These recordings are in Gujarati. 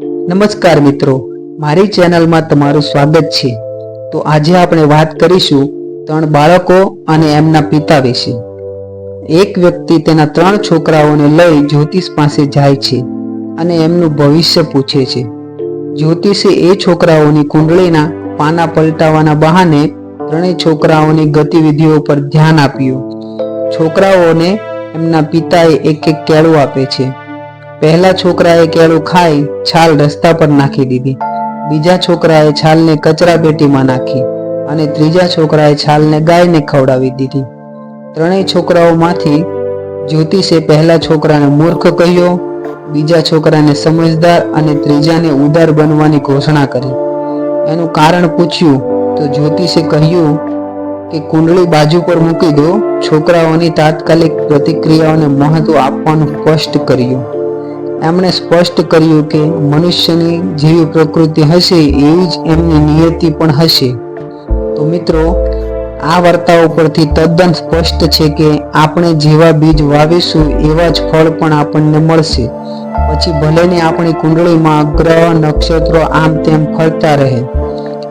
નમસ્કાર મિત્રો, મારી ચેનલમાં તમારું સ્વાગત છે। તો આજે આપણે વાત કરીશું 3 બાળકો અને એમના પિતા વિશે। એક વ્યક્તિ તેના 3 છોકરાઓને લઈ જ્યોતિષ પાસે જાય છે અને એમનું ભવિષ્ય પૂછે છે। જ્યોતિષે એ છોકરાઓની કુંડળીના પાના પલટાવવાના બહાને 3 છોકરાઓની ગતિવિધિઓ પર ધ્યાન આપ્યું। છોકરાઓને એમના પિતાએ એક એક કેળું આપે છે। પહેલા છોકરાએ કેળું ખાઈ છાલ રસ્તા પર નાખી દીધી, બીજા છોકરાએ છાલને કચરા પેટીમાં નાખી અને ત્રીજા છોકરાએ છાલને ગાયને ખવડાવી દીધી। 3 છોકરાઓમાંથી જ્યોતિષે પહેલા છોકરાને મૂર્ખ કહ્યો, બીજા છોકરાને સમજદાર અને ત્રીજાને ઉદાર બનવાની ઘોષણા કરી। એનું કારણ પૂછ્યું તો જ્યોતિષે કહ્યું કે કુંડળી બાજુ પર મૂકી દો। છોકરાઓની તાત્કાલિક પ્રતિક્રિયાઓને મહત્વ આપવાનું સ્પષ્ટ કર્યું। એમણે સ્પષ્ટ કર્યું કે મનુષ્યની જેવી પ્રકૃતિ હશે એવી જ એમની નિયતિ પણ હશે। તો મિત્રો, આ વાર્તાઓ પરથી તદ્દન સ્પષ્ટ છે કે આપણે જેવા બીજ વાવીશું એવા જ ફળ પણ આપણને મળશે। પછી ભલેને આપણી કુંડળીમાં ગ્રહ નક્ષત્રો આમ તેમ ફરતા રહે।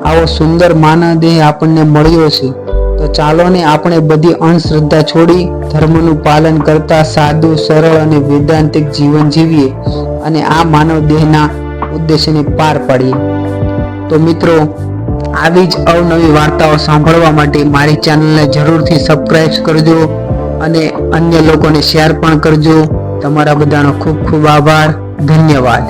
આવો સુંદર માનવ દેહ આપણને મળ્યો છે, તો ચાલો ને આપણે બધી અંધશ્રદ્ધા છોડી ધર્મનું પાલન કરતા સાદું, સરળ અને વૈદાંતિક જીવન જીવીએ અને આ માનવ દેહના ઉદ્દેશ્યને પાર પાડીએ। તો મિત્રો, આવી જ અવનવી વાર્તાઓ સાંભળવા માટે મારી ચેનલને જરૂરથી સબસ્ક્રાઇબ કરજો અને અન્ય લોકોને શેર પણ કરજો। તમારા બધાનો ખૂબ ખૂબ આભાર, ધન્યવાદ।